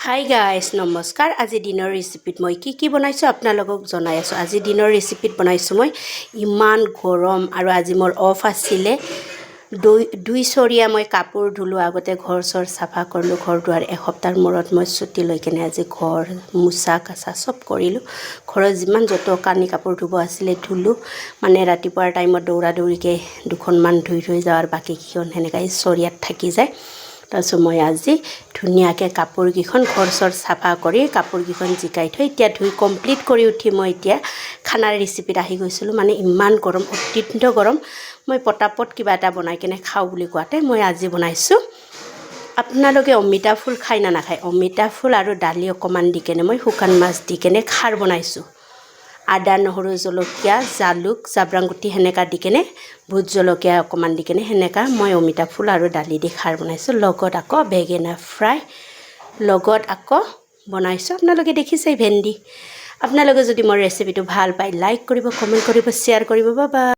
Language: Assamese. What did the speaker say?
হাই গাইছ নমস্কাৰ। আজি দিনৰ ৰেচিপিত মই কি বনাইছো আপোনালোকক জনাই আছো। আজি দিনৰ ৰেচিপিত বনাইছো মই ইমান গৰম আৰু আজি মোৰ অফ আছিলে। দুই চৰিয়া মই কাপোৰ ধুলো, আগতে ঘৰ চৰ চাফা কৰিলো, ঘৰ দুৱাৰ এসপ্তাহৰ মূৰত মই ছুটি লৈ কেনে আজি ঘৰ মুচা কাচা চব কৰিলো। ঘৰৰ যিমান যত কানি কাপোৰ ধুব আছিলে ধুলো, মানে ৰাতিপুৱাৰ টাইমত দৌৰা দৌৰিকৈ দুখনমান ধুই যাওঁ, বাকী কেইখন সেনেকৈ চৰিয়াত থাকি যায়। তাৰপিছত মই আজি ধুনীয়াকৈ কাপোৰকেইখন ঘৰ চৰ চাফা কৰি কাপোৰকেইখন জিকাই থৈ এতিয়া ধুই কমপ্লিট কৰি উঠি মই এতিয়া খানাৰ ৰেচিপিত আহি গৈছিলোঁ। মানে ইমান গৰম, অত্যন্ত গৰম। মই পটাপট কিবা এটা বনাই কেনে খাওঁ বুলি কোৱাতে মই আজি বনাইছোঁ। আপোনালোকে অমিতা ফুল খায় না নাখায়? অমিতা ফুল আৰু দালি অকণমান দি কেনে মই শুকান মাছ দি কেনে খাৰ বনাইছোঁ। আদা নহৰু জলকীয়া জালুক জাব্ৰাং গুটি সেনেকা দি কেনে, ভোট জলকীয়া অকণমান দি কেনে সেনেকা মই অমিতা ফুল আৰু দালি দি খাৰ বনাইছোঁ। লগত আকৌ বেঙেনা ফ্ৰাই, লগত আকৌ বনাইছোঁ আপোনালোকে দেখিছে ভেন্দি। আপোনালোকে যদি মোৰ ৰেচিপিটো ভাল পায় লাইক কৰিব, কমেণ্ট কৰিব, শ্বেয়াৰ কৰিব। Bye bye.